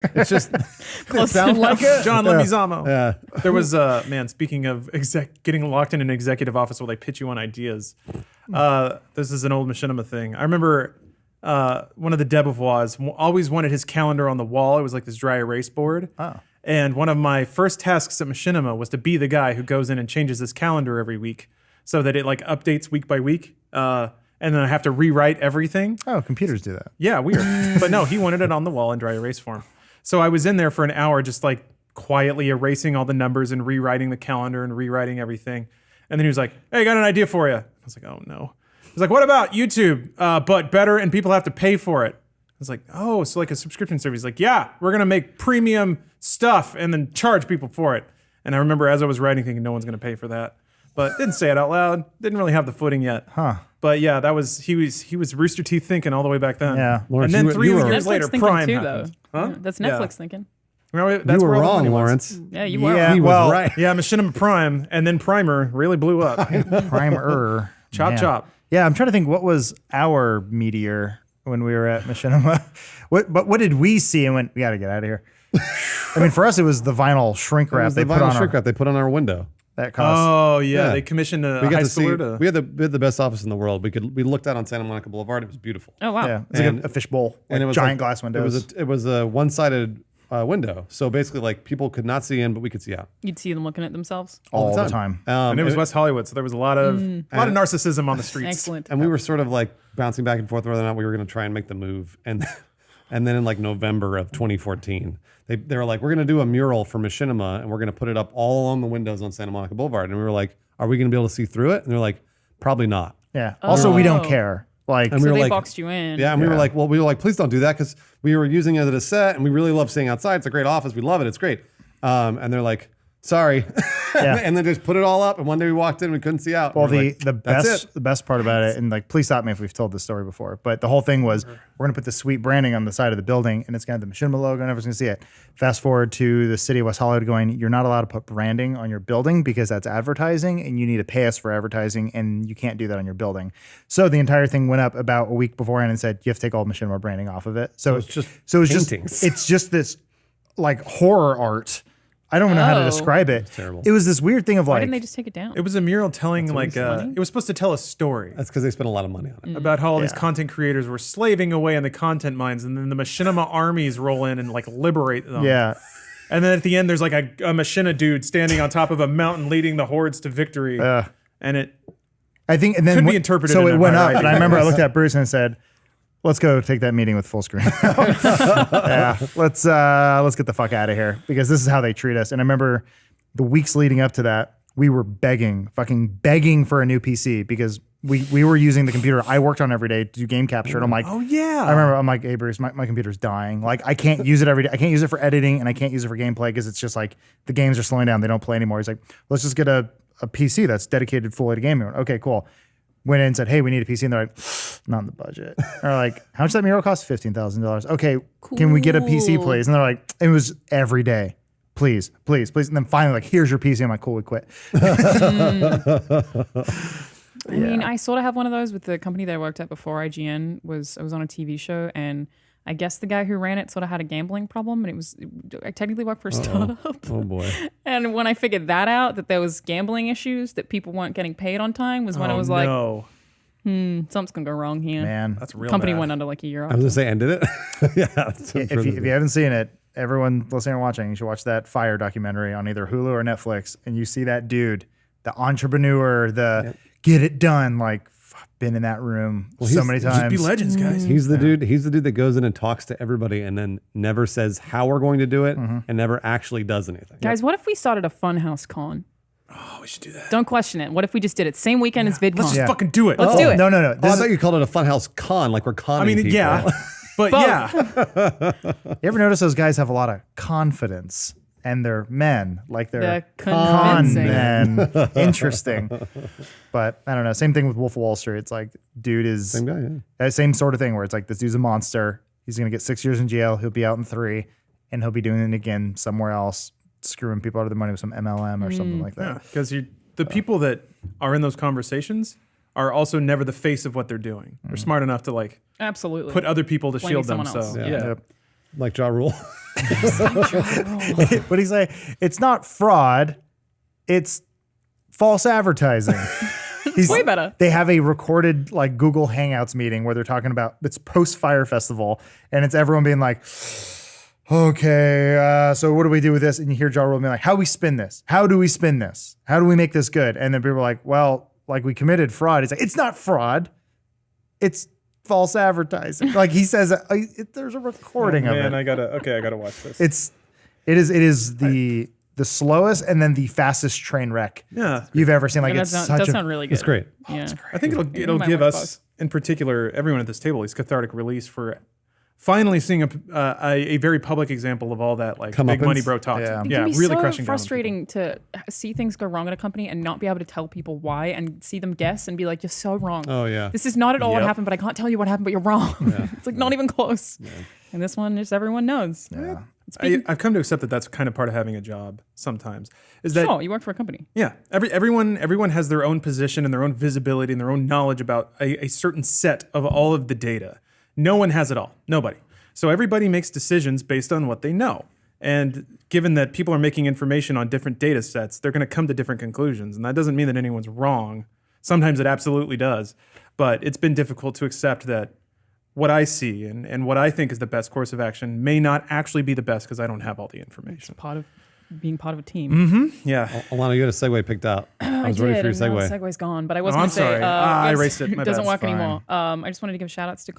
It's just it sound like it. John Leguizamo. Yeah. There was speaking of getting locked in an executive office where they pitch you on ideas. This is an old machinima thing. I remember one of the debevoirs always wanted his calendar on the wall. It was like this dry erase board. Oh. And one of my first tasks at machinima was to be the guy who goes in and changes his calendar every week so that it like updates week by week. And then I have to rewrite everything. Oh, computers do that. Yeah, weird. But no, he wanted it on the wall in dry erase form. So I was in there for an hour just like quietly erasing all the numbers and rewriting the calendar and rewriting everything. And then he was like, hey, I got an idea for you. I was like, oh no. He's like, what about YouTube, but better and people have to pay for it? I was like, oh, so like a subscription service. He's like, yeah, we're going to make premium stuff and then charge people for it. And I remember as I was writing thinking no one's going to pay for that. But didn't say it out loud. Didn't really have the footing yet. Huh. But yeah, he was Rooster Teeth thinking all the way back then. Yeah. Lawrence, and then you were- years Netflix later, thinking Prime too, happened. though. Huh? Yeah, that's Yeah. Netflix thinking. That's you were where all the wrong, money was. Lawrence. Yeah, you were. Yeah, He well, was right. Yeah, Machinima Prime, and then Primer really blew up. Primer. Chop, Man. chop. Yeah, I'm trying to think what was our meteor when we were at Machinima. What did we see and went, we got to get out of here? I mean, for us, it was the vinyl shrink It wrap was they the put vinyl on shrink our, wrap they put on our window. that cost. Oh yeah, Yeah. they commissioned a We high got to see. schooler to. We had the best office in the world. We looked out on Santa Monica Boulevard. It was beautiful. Oh wow. Yeah, it's like And- a fishbowl, And like it was giant like- glass windows. It was a one-sided window. So basically, like people could not see in, but we could see out You'd see them looking at themselves. all the time. and it was West Hollywood, so there was a lot of narcissism on the streets. Excellent. And we were sort of like bouncing back and forth whether or not we were going to try and make the move. And then in like November of 2014, they were like, we're going to do a mural for Machinima and we're going to put it up all on the windows on Santa Monica Boulevard. And we were like, are we going to be able to see through it? And they're like, probably not. Yeah. Also, we don't Oh. care. Like, And So we were they like, boxed you in. yeah, and we were like, please don't do that because we were using it as a set and we really love staying outside. It's a great office. We love it. It's great. And they're like, sorry. Yeah. And then just put it all up. And one day we walked in, we couldn't see out. well, And we're the like, "That's it." best part about it, and like, please stop me if we've told this story before, but the whole thing was we're gonna put this sweet branding on the side of the building, and it's gonna have the Machinima logo, and everyone's gonna see it. Fast forward to the city of West Hollywood going, you're not allowed to put branding on your building because that's advertising, and you need to pay us for advertising, and you can't do that on your building. So the entire thing went up about a week beforehand and said you have to take all Machinima branding off of it. So it's just just paintings. it's just this like horror art. I don't know how to Oh. describe it. terrible. It was this weird thing of Why like didn't they just take it down? It was a mural telling like it was supposed to tell a story That's because they spent a lot of money on it. about how all these Yeah. content creators were slaving away in the content mines, and then the Machinima armies roll in and like liberate them. yeah. And then at the end, there's like a Machina dude standing on top of a mountain leading the hordes to victory. And it I think, and then Could be interpreted So in it a went up, variety and I of remember I looked at Bruce and said, "Let's go take that meeting with full screen. Yeah, let's get the fuck out of here because this is how they treat us." And I remember the weeks leading up to that, we were fucking begging for a new PC because we were using the computer I worked on every day to do game capture. And I'm like, oh yeah. I remember I'm like, hey Bruce, my computer's dying. Like I can't use it every day. I can't use it for editing and I can't use it for gameplay because it's just like the games are slowing down. They don't play anymore. He's like, let's just get a PC that's dedicated fully to gaming. Okay, cool. Went in and said, hey, we need a PC. And they're like, not in the budget. They're like, how much does that mural cost? $15,000. Okay, can we get a PC, Cool. please? And they're like, it was every day. Please, please, please. And then finally, like, here's your PC. I'm like, cool, we quit. I mean, I sort of have one of those with the company that I worked at before IGN. I was on a TV show, and I guess the guy who ran it sort of had a gambling problem, and I technically worked for a startup. Oh boy. And when I figured that out, that there was gambling issues, that people weren't getting paid on time, was when I was like, no. something's gonna go wrong here. Man, That's real Company bad. went under like a year I was after. gonna say ended it. Yeah. that sounds if really you haven't seen it, everyone listening or watching, you should watch that Fire documentary on either Hulu or Netflix. And you see that dude, the entrepreneur, get it done. Like, been in that room so he's- many just times. Be legends, guys. He's the dude. He's the dude that goes in and talks to everybody and then never says how we're going to do it and never actually does anything. Guys, what if we started a funhouse con? Oh, we should do that. Don't question it. What if we just did it same weekend as VidCon? Let's just fucking do it. Let's do it. No. Oh, I This thought is, you called it a funhouse con, like we're conning I mean, people. yeah. But Both. yeah. you ever notice those guys have a lot of confidence and they're men, like they're They're con convincing. men. Interesting. But I don't know. Same thing with Wolf of Wall Street. It's like, dude is Same guy, yeah. same sort of thing where it's like, this dude's a monster. He's going to get 6 years in jail. He'll be out in 3 and he'll be doing it again somewhere else, screwing people out of their money with some MLM or something like that. Because the people that are in those conversations are also never the face of what they're doing. They're smart enough to like Absolutely. put other people to Blaming shield them. someone else. So Yeah. yeah. Yep. Like Ja Rule. What do you say? It's not fraud. It's false advertising. Way better. They have a recorded like Google Hangouts meeting where they're talking about it's post Fire Festival, and it's everyone being like, okay, so what do we do with this? And you hear Ja Rule being like, how do we spin this? How do we spin this? How do we make this good? And then people are like, well, like we committed fraud. It's like, it's not fraud. It's false advertising. Like he says, there's a recording of it. I gotta watch this. It is the slowest and then the fastest train wreck you've ever seen. Like And it's that such sound really good. It's great. Yeah. I think it'll might give watch us, in particular, everyone at this table, is cathartic release for finally seeing a very public example of all that like big money bro talk. Yeah. It can be really so crushing down on frustrating to see things go wrong at a company and not be able to tell people why and see them guess and be like, you're so wrong. Oh yeah. This is not at all what Yep. happened, but I can't tell you what happened, but you're wrong. It's like not even close. And this one, just everyone knows. Yeah. I've come to accept that that's kind of part of having a job sometimes. Is that Sure, you work for a company. yeah, everyone has their own position and their own visibility and their own knowledge about a certain set of all of the data. No one has it all. Nobody. So everybody makes decisions based on what they know. And given that people are making information on different data sets, they're going to come to different conclusions. And that doesn't mean that anyone's wrong. Sometimes it absolutely does. But it's been difficult to accept that what I see and what I think is the best course of action may not actually be the best because I don't have all the information. Part of being part of a team. Yeah. Alana, you had a segue picked out. I was ready for your and now segue. the segue's gone, but I was Oh, going I'm to say sorry. I erased it. My it doesn't bad. work It's fine. anymore. I just wanted to give shout outs to